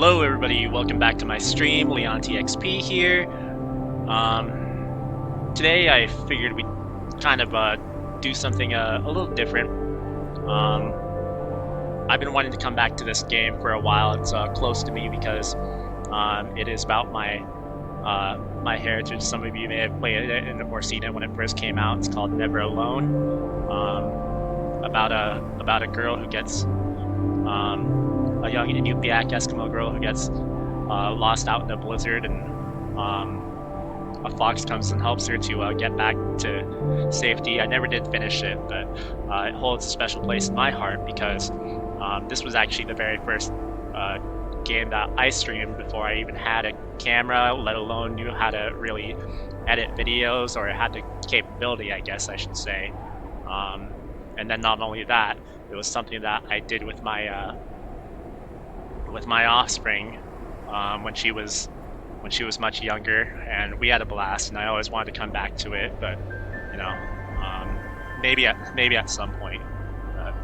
Hello everybody, welcome back to my stream. LeonTXP here. Today I figured we'd kind of do something a little different. I've been wanting to come back to this game for a while. It's close to me because it is about my heritage. Some of you may have played it or seen it when it first came out. It's called Never Alone. About a girl who gets a young Inupiaq Eskimo girl who gets lost out in a blizzard, and a fox comes and helps her to get back to safety. I never did finish it, but it holds a special place in my heart because this was actually the very first game that I streamed before I even had a camera, let alone knew how to really edit videos, or had the capability, I guess I should say. And then not only that, it was something that I did with my offspring when she was much younger, and we had a blast. And I always wanted to come back to it, but you know, maybe at some point. But,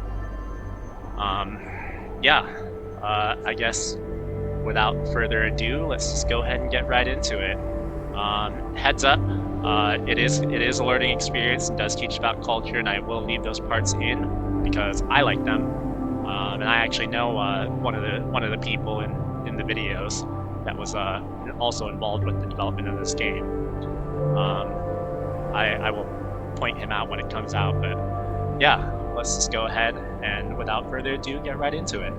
yeah, I guess without further ado, let's just go ahead and get right into it. Heads up, it is a learning experience and does teach about culture, and I will leave those parts in because I like them. And I actually know one of the people in the videos that was also involved with the development of this game. I will point him out when it comes out, but yeah, let's just go ahead and without further ado get right into it.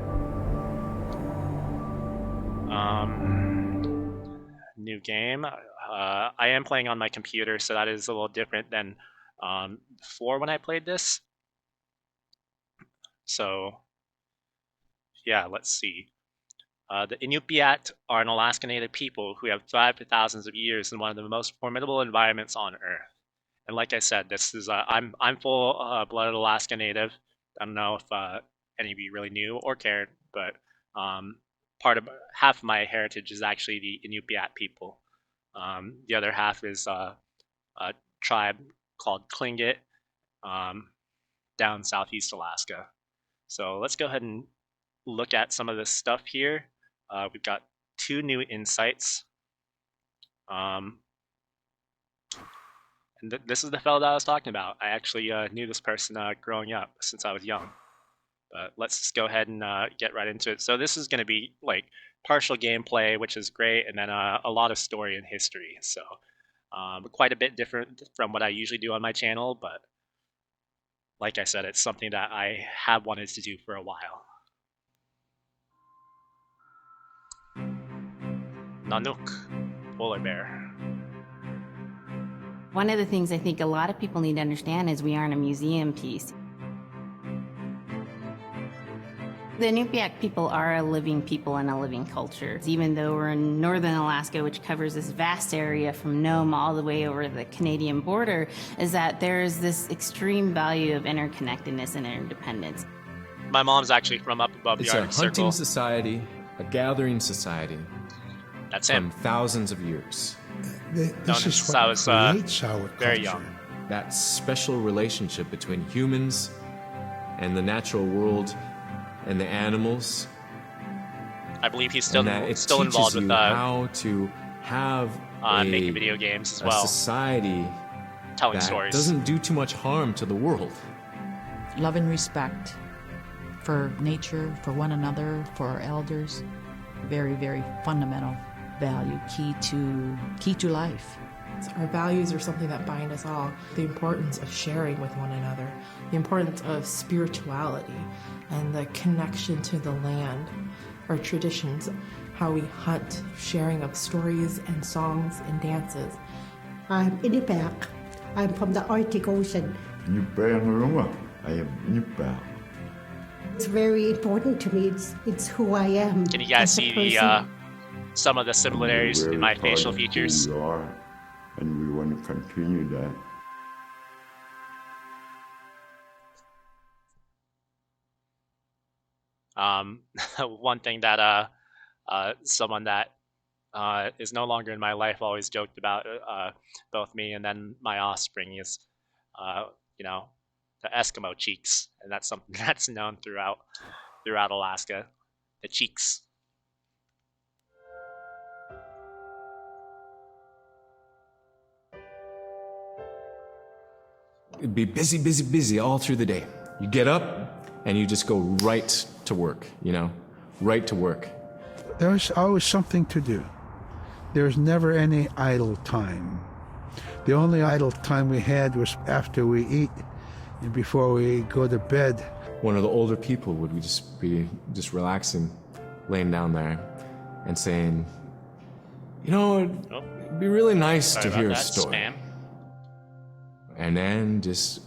New game. I am playing on my computer, so that is a little different than before when I played this. So yeah, let's see. The Inupiat are an Alaskan Native people who have thrived for thousands of years in one of the most formidable environments on Earth. And like I said, this is I'm full-blooded Alaskan Native. I don't know if any of you really knew or cared, but half of my heritage is actually the Inupiat people. The other half is a tribe called Tlingit down southeast Alaska. So let's go ahead and look at some of this stuff here. We've got 2 new insights. And this is the fellow that I was talking about. I actually knew this person growing up since I was young. But let's just go ahead and get right into it. So this is going to be like partial gameplay, which is great, and then a lot of story and history. So quite a bit different from what I usually do on my channel, but like I said, it's something that I have wanted to do for a while. Nanook, polar bear. One of the things I think a lot of people need to understand is we aren't a museum piece. The Inupiaq people are a living people and a living culture. Even though we're in northern Alaska, which covers this vast area from Nome all the way over the Canadian border, is that there's this extreme value of interconnectedness and interdependence. My mom's actually from up above the Arctic Circle. It's a hunting society, a gathering society. That's from him. Thousands of years. This is what creates our very culture. young. That special relationship between humans and the natural world and the animals. I believe he's still involved with how to have making video games as well. A society telling that stories doesn't do too much harm to the world. Love and respect for nature, for one another, for our elders. Very, very fundamental value, key to life. Our values are something that bind us all. The importance of sharing with one another, the importance of spirituality, and the connection to the land, our traditions, how we hunt, sharing of stories and songs and dances. I'm Inupiaq. I'm from the Arctic Ocean. I am Inupiaq. It's very important to me. It's who I am. Can you guys see some of the similarities in my facial features? We are, and we want to continue that. One thing that someone that is no longer in my life always joked about both me and then my offspring is, you know, the Eskimo cheeks, and that's something that's known throughout Alaska. The cheeks. it'd be busy, busy, busy all through the day. You get up and you just go right to work, right to work. There was always something to do. There was never any idle time. The only idle time we had was after we eat and before we go to bed. One of the older people would be relaxing, laying down there and saying, it'd be really nice to hear a story. Spam. And then just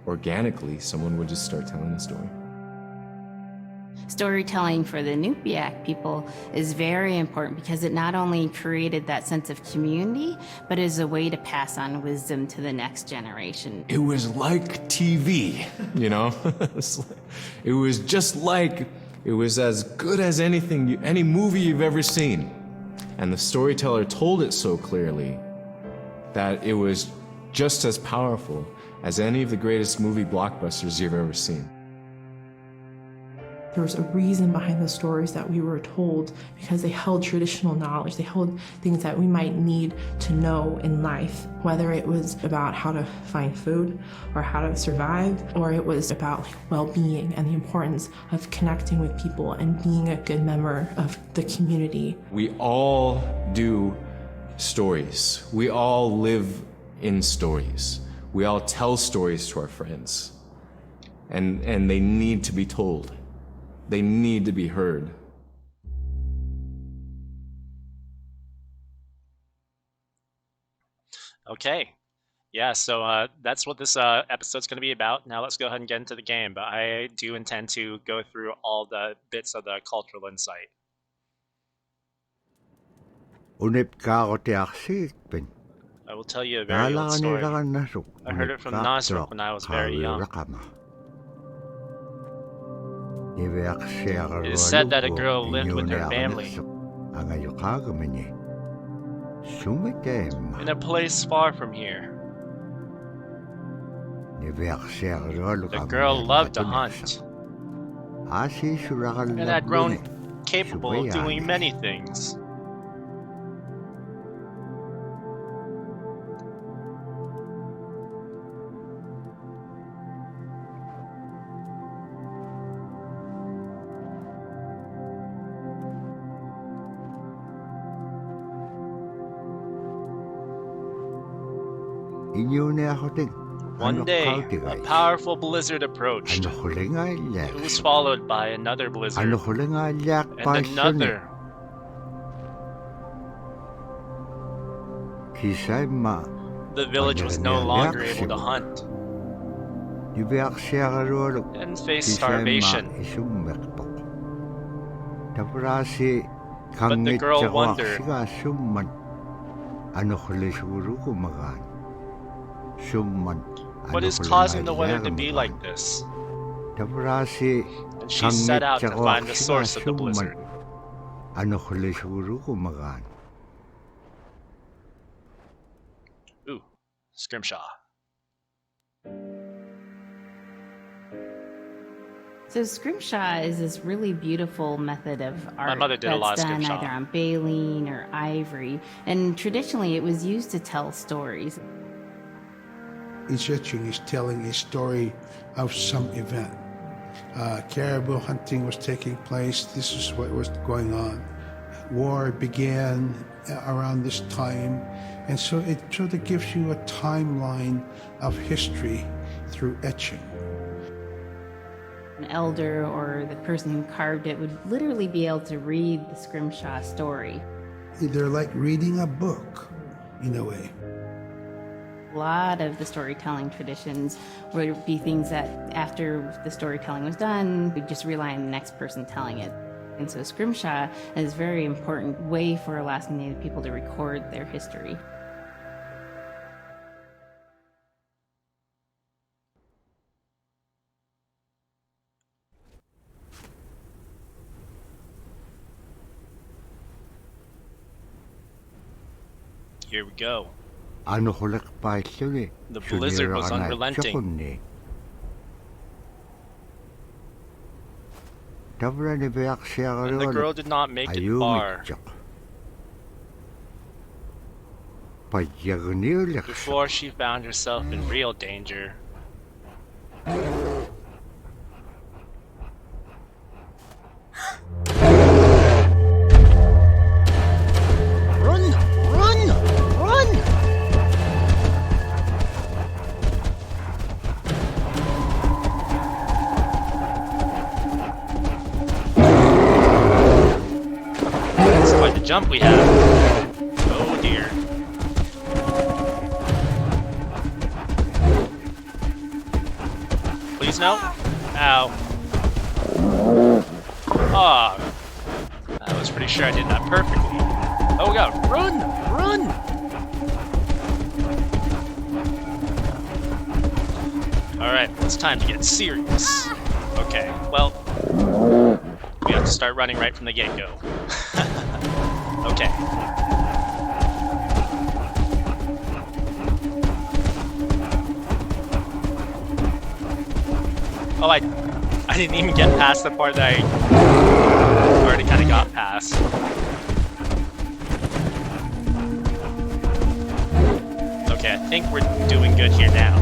organically, someone would just start telling the story. Storytelling for the Inupiaq people is very important because it not only created that sense of community, but is a way to pass on wisdom to the next generation. It was like TV, It was just like, it was as good as any movie you've ever seen. And the storyteller told it so clearly that it was just as powerful as any of the greatest movie blockbusters you've ever seen. There was a reason behind the stories that we were told because they held traditional knowledge. They held things that we might need to know in life, whether it was about how to find food or how to survive, or it was about well-being and the importance of connecting with people and being a good member of the community. We all do stories. We all live in stories. We all tell stories to our friends. And they need to be told. They need to be heard. Okay. Yeah, so that's what this episode's going to be about. Now let's go ahead and get into the game, but I do intend to go through all the bits of the cultural insight. I will tell you a very old story. I heard it from Nasruk when I was very young. It is said that a girl lived with her family in a place far from here. The girl loved to hunt and had grown capable of doing many things. One day, a powerful blizzard approached. It was followed by another blizzard, and another. The village was no longer able to hunt and faced starvation. But the girl wondered, what is causing the weather to be like this? And she set out to find the source of the blizzard. Ooh, scrimshaw. So scrimshaw is this really beautiful method of art My mother did a lot of done scrimshaw. either on baleen or ivory, and traditionally it was used to tell stories. Each etching is telling a story of some event. Caribou hunting was taking place. This is what was going on. War began around this time. And so it sort of gives you a timeline of history through etching. An elder or the person who carved it would literally be able to read the scrimshaw story. They're like reading a book, in a way. A lot of the storytelling traditions would be things that after the storytelling was done, we'd just rely on the next person telling it. And so scrimshaw is a very important way for Alaskan Native people to record their history. Here we go. The blizzard was unrelenting. And the girl did not make it far before she found herself in real danger. quite the jump we have. Oh dear. Please no. Ow. Oh. I was pretty sure I did that perfectly. Oh god, run! Run! Alright, it's time to get serious. Okay, well, we have to start running right from the get-go. Okay. Oh, I didn't even get past the part that I already kind of got past. Okay, I think we're doing good here now.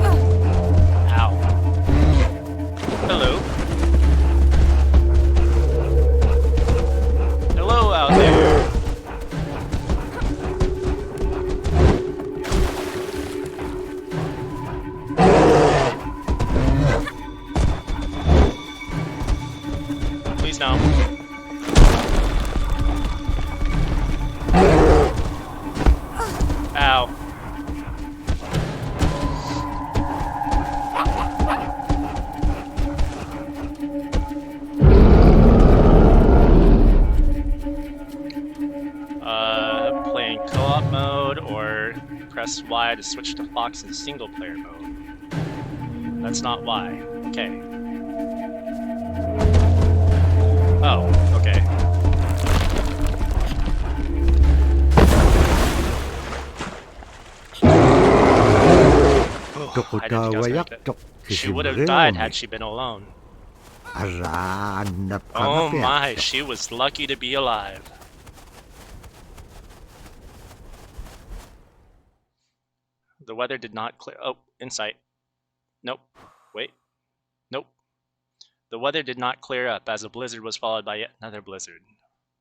Ow. Hello. Hello out there. Please no. Ow. Playing co-op mode or press Y to switch to Fox in single player mode. That's not Y. Okay. Oh, okay. Oh, I didn't think I was gonna get it. She would have died had she been alone. Oh my, she was lucky to be alive. The weather did not clear. Oh, insight. Nope. Wait. Nope. The weather did not clear up as a blizzard was followed by yet another blizzard.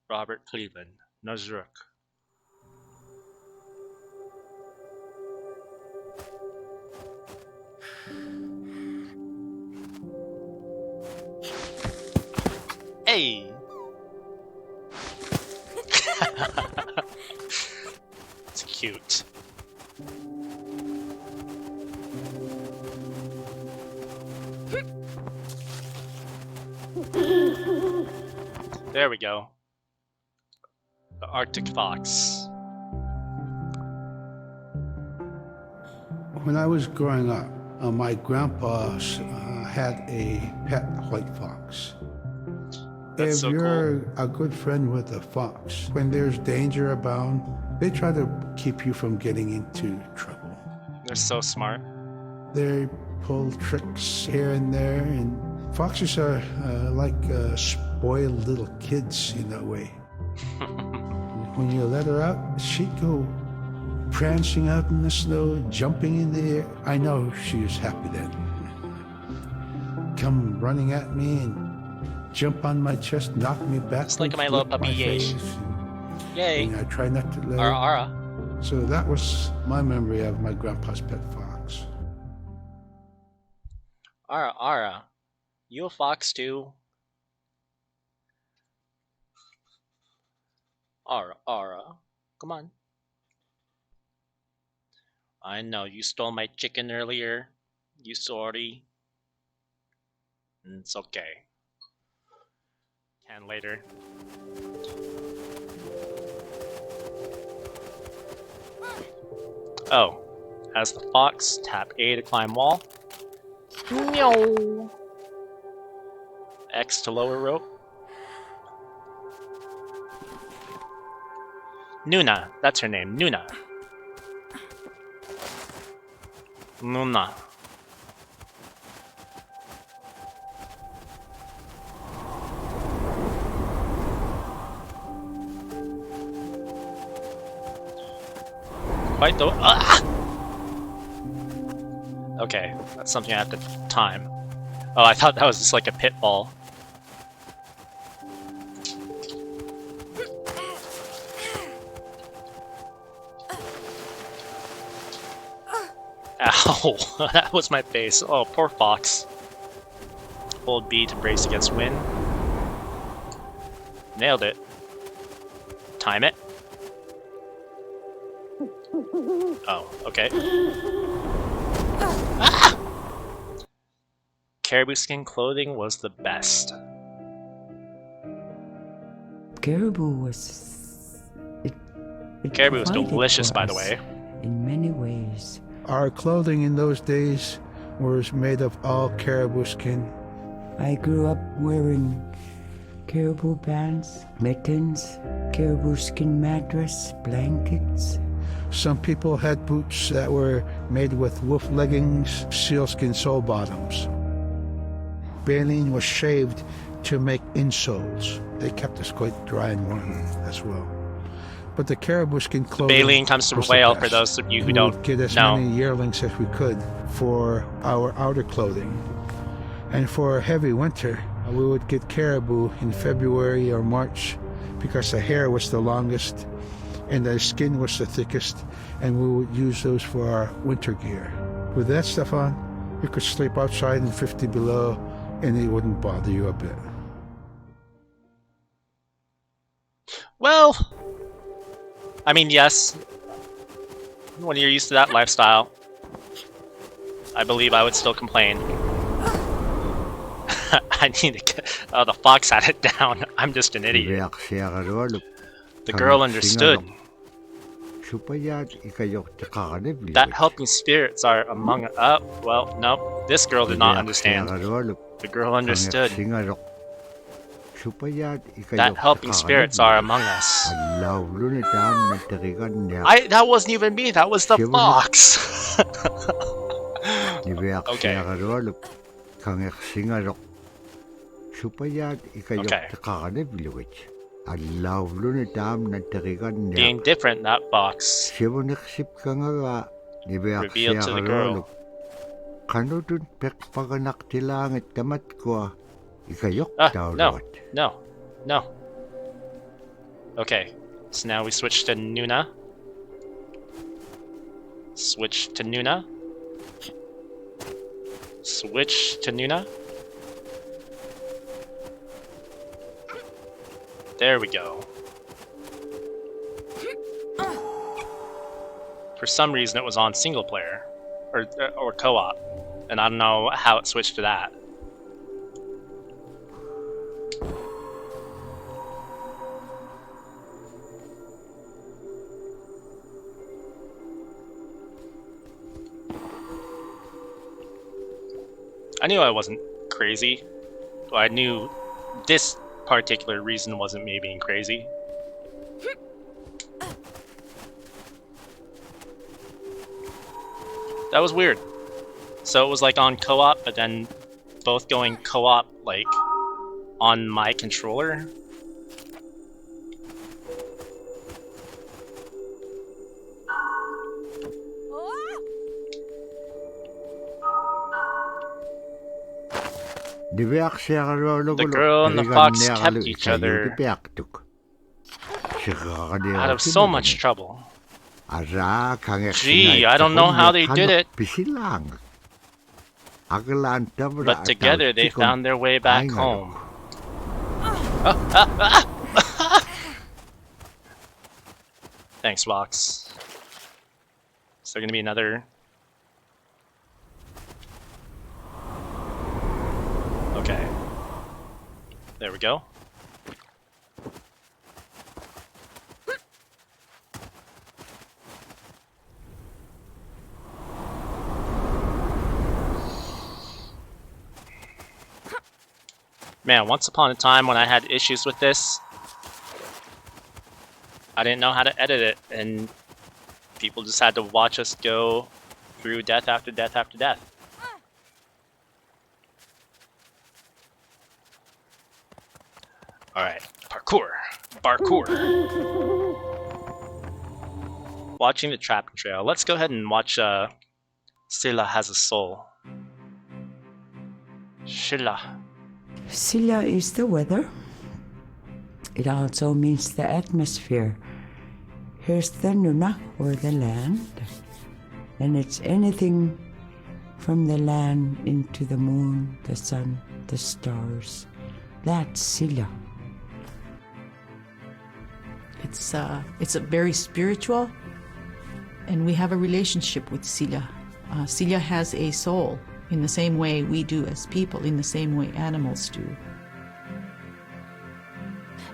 Robert Cleveland, Nuzruk. Hey! It's cute. There we go. The Arctic fox. When I was growing up, my grandpa had a pet white fox. That's If so you're cool. a good friend with a fox, when there's danger abound, they try to keep you from getting into trouble. They're so smart. They pull tricks here and there, and foxes are like spoiled little kids in a way. When you let her out, she'd go prancing out in the snow, jumping in the air. I know she was happy then. Come running at me and jump on my chest, knock me back. Just like my little puppy, yay. Yay. And I try not to let Ara her. Ara. So that was my memory of my grandpa's pet fox. Ara Ara. You a fox too? Ara Ara. Come on. I know, you stole my chicken earlier. You sorry. It's okay. Can later. Oh. As the fox, tap A to climb wall. Meow. X to lower rope. Nuna. That's her name. Nuna. Nuna. Quite though. Ah! Okay, that's something I have to time. Oh, I thought that was just like a pitfall. Ow! That was my face. Oh, poor fox. Hold B to brace against wind. Nailed it. time it. Oh, okay. Ah! Caribou skin clothing was the best. Caribou was... It Caribou was provided delicious, for by the us way. in many ways. Our clothing in those days was made of all caribou skin. I grew up wearing caribou pants, mittens, caribou skin mattress, blankets. Some people had boots that were made with wolf leggings, sealskin sole bottoms. Baleen was shaved to make insoles. They kept us quite dry and warm as well. But the caribou skin clothing Baleen comes from was the whale, best. for those of you who We don't would get as know. many yearlings as we could for our outer clothing. And for heavy winter, we would get caribou in February or March because the hair was the longest and the skin was the thickest, and we would use those for our winter gear. With that stuff on, you could sleep outside in 50 below and it wouldn't bother you a bit. Well, I mean, yes. When you're used to that lifestyle, I believe I would still complain. I need to get... Oh, the fox had it down. I'm just an idiot. The girl understood. That helping spirits are among us. Oh, well, no. This girl did not understand. The girl understood. That helping spirits are among us. That wasn't even me, that was the fox. Okay. Being different, that fox revealed to the girl. No. Okay, so now we switch to Nuna. Switch to Nuna. Switch to Nuna. There we go. For some reason it was on single player, or co-op, and I don't know how it switched to that. I knew I wasn't crazy. Well, I knew this particular reason wasn't me being crazy. That was weird. So it was like on co-op, but then both going co-op like on my controller. The girl and the fox kept each other out of so much trouble. Gee, I don't know how they did it. But together they found their way back home. Thanks, Fox. Is there gonna be another? Okay. There we go. Man, once upon a time when I had issues with this, I didn't know how to edit it, and people just had to watch us go through death after death after death. Alright, parkour. Parkour. Watching the Trapping Trail. Let's go ahead and watch Silla Has a Soul. Silla. Silla is the weather. It also means the atmosphere. Here's the Nuna, or the land. And it's anything from the land into the moon, the sun, the stars. That's Silla. It's a very spiritual, and we have a relationship with Silla. Silla has a soul in the same way we do as people, in the same way animals do.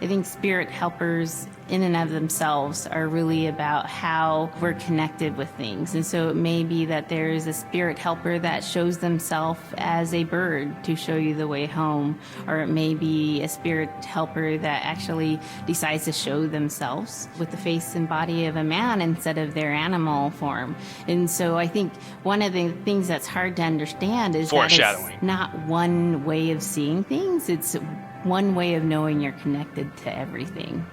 I think spirit helpers in and of themselves are really about how we're connected with things. And so it may be that there is a spirit helper that shows themselves as a bird to show you the way home, or it may be a spirit helper that actually decides to show themselves with the face and body of a man instead of their animal form. And so I think one of the things that's hard to understand is that it's not one way of seeing things, it's one way of knowing you're connected to everything.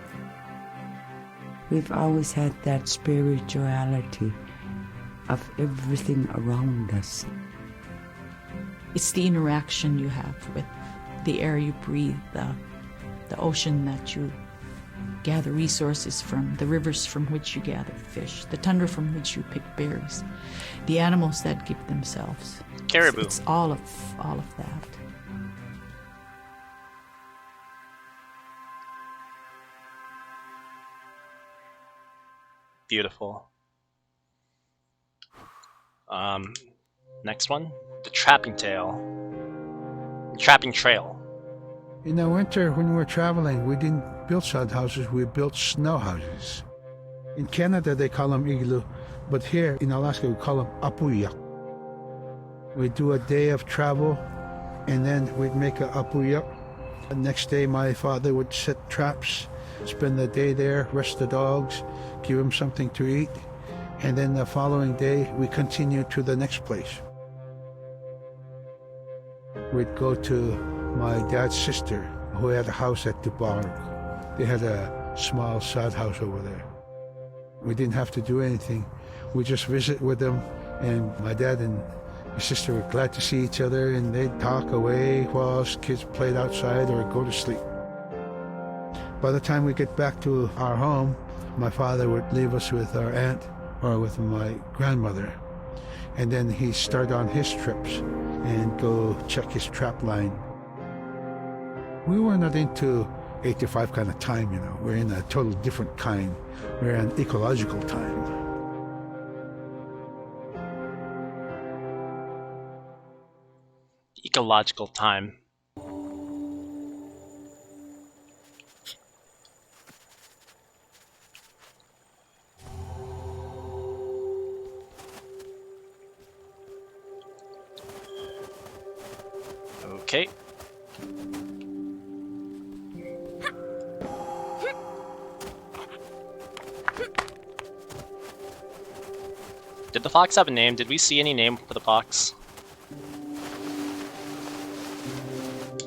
We've always had that spirituality of everything around us. It's the interaction you have with the air you breathe, the ocean that you gather resources from, the rivers from which you gather fish, the tundra from which you pick berries, the animals that give themselves. Caribou. It's all of that. Beautiful. Next one, the trapping trail. In the winter, when we were traveling, we didn't build sod houses, we built snow houses. In Canada, they call them igloo, but here in Alaska, we call them apuya. We'd do a day of travel, and then we'd make a apuya. The next day, my father would set traps, spend the day there, rest the dogs, give them something to eat, and then the following day, we continue to the next place. We'd go to my dad's sister, who had a house at Dubar. They had a small sod house over there. We didn't have to do anything. We just visit with them, and my dad and my sister were glad to see each other, and they'd talk away while us kids played outside or go to sleep. By the time we get back to our home, my father would leave us with our aunt or with my grandmother, and then he'd start on his trips and go check his trap line. We were not into 8 to 5 kind of time, you know. We're in a total different kind. We're in ecological time. Ecological time. Okay. Did the fox have a name? Did we see any name for the fox?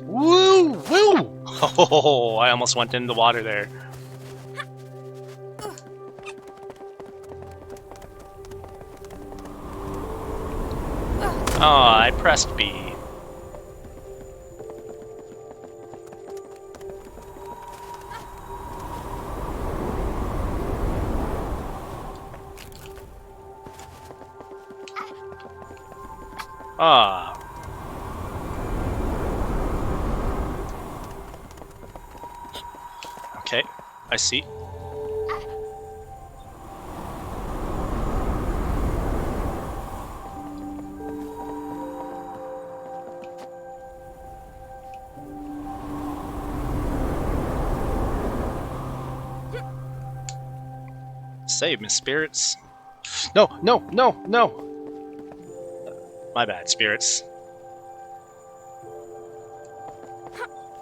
Woo! Woo! Oh, I almost went in the water there. Oh, I pressed B. Ah. Okay, I see. Save me, spirits. No, no, no, no! My bad, spirits.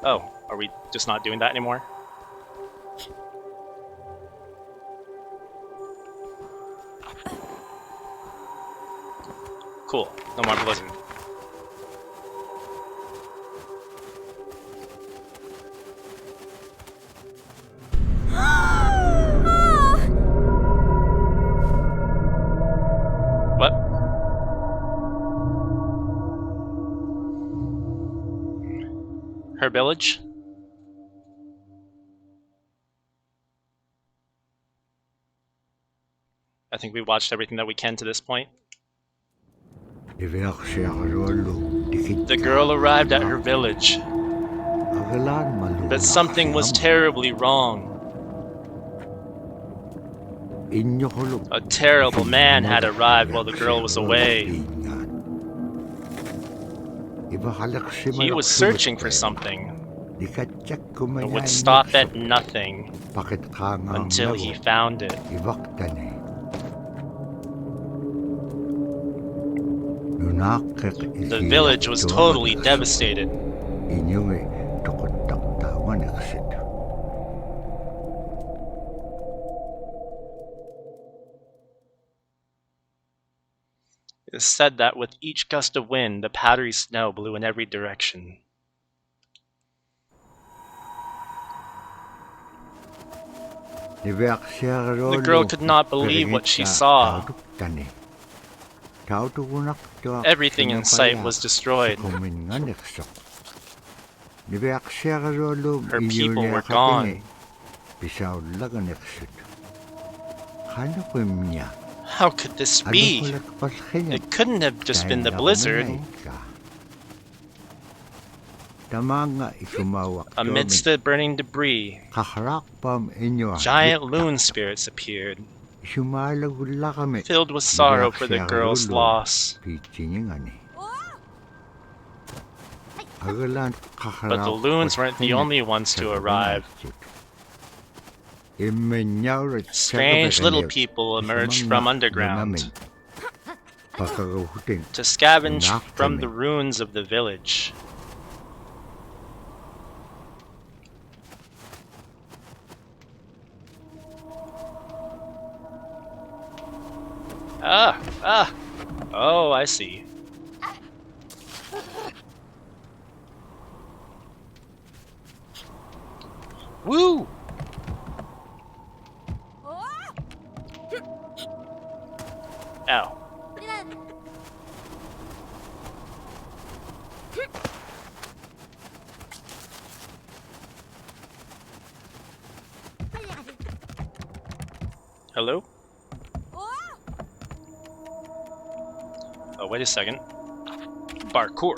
Oh, are we just not doing that anymore? Cool. No more blizzard. What? Her village? I think we've watched everything that we can to this point. The girl arrived at her village, but something was terribly wrong. A terrible man had arrived while the girl was away. He was searching for something and would stop at nothing until he found it. The village was totally devastated. It is said that with each gust of wind, the powdery snow blew in every direction. The girl could not believe what she saw. Everything in sight was destroyed. Her people were gone. How could this be? It couldn't have just been the blizzard. Amidst the burning debris, giant loon spirits appeared, filled with sorrow for the girl's loss. But the loons weren't the only ones to arrive. Strange little people emerged from underground to scavenge from the ruins of the village. Oh, I see. Woo! Ow. Hello? Oh, wait a second. Parkour.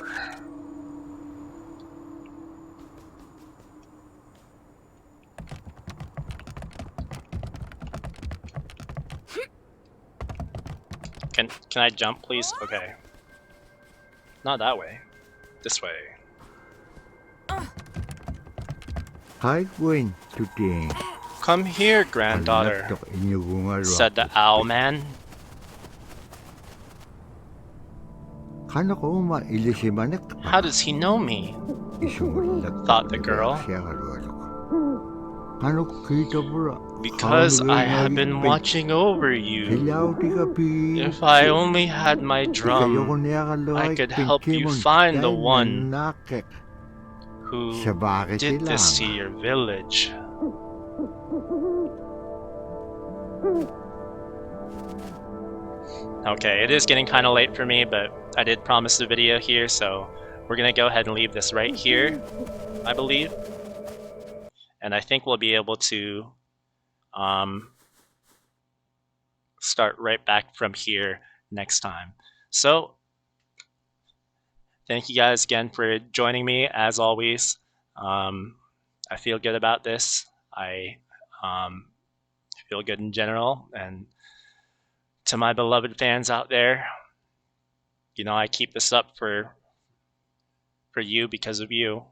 Can I jump, please? Okay. Not that way. This way. Come here, granddaughter, said the owl man. How does he know me? Thought the girl. Because I have been watching over you. If I only had my drum, I could help you find the one who did this to your village. Okay, it is getting kind of late for me, but I did promise the video here, so we're gonna go ahead and leave this right here, I believe. And I think we'll be able to start right back from here next time. So, thank you guys again for joining me, as always. I feel good about this. I feel good in general, and to my beloved fans out there, you know, I keep this up for you because of you,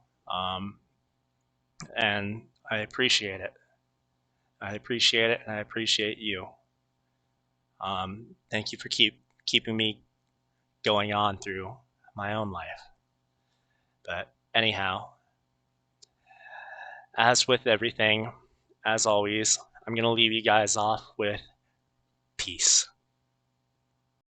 and I appreciate it. I appreciate it, and I appreciate you. Thank you for keeping me going on through my own life. But anyhow, as with everything, as always, I'm going to leave you guys off with peace.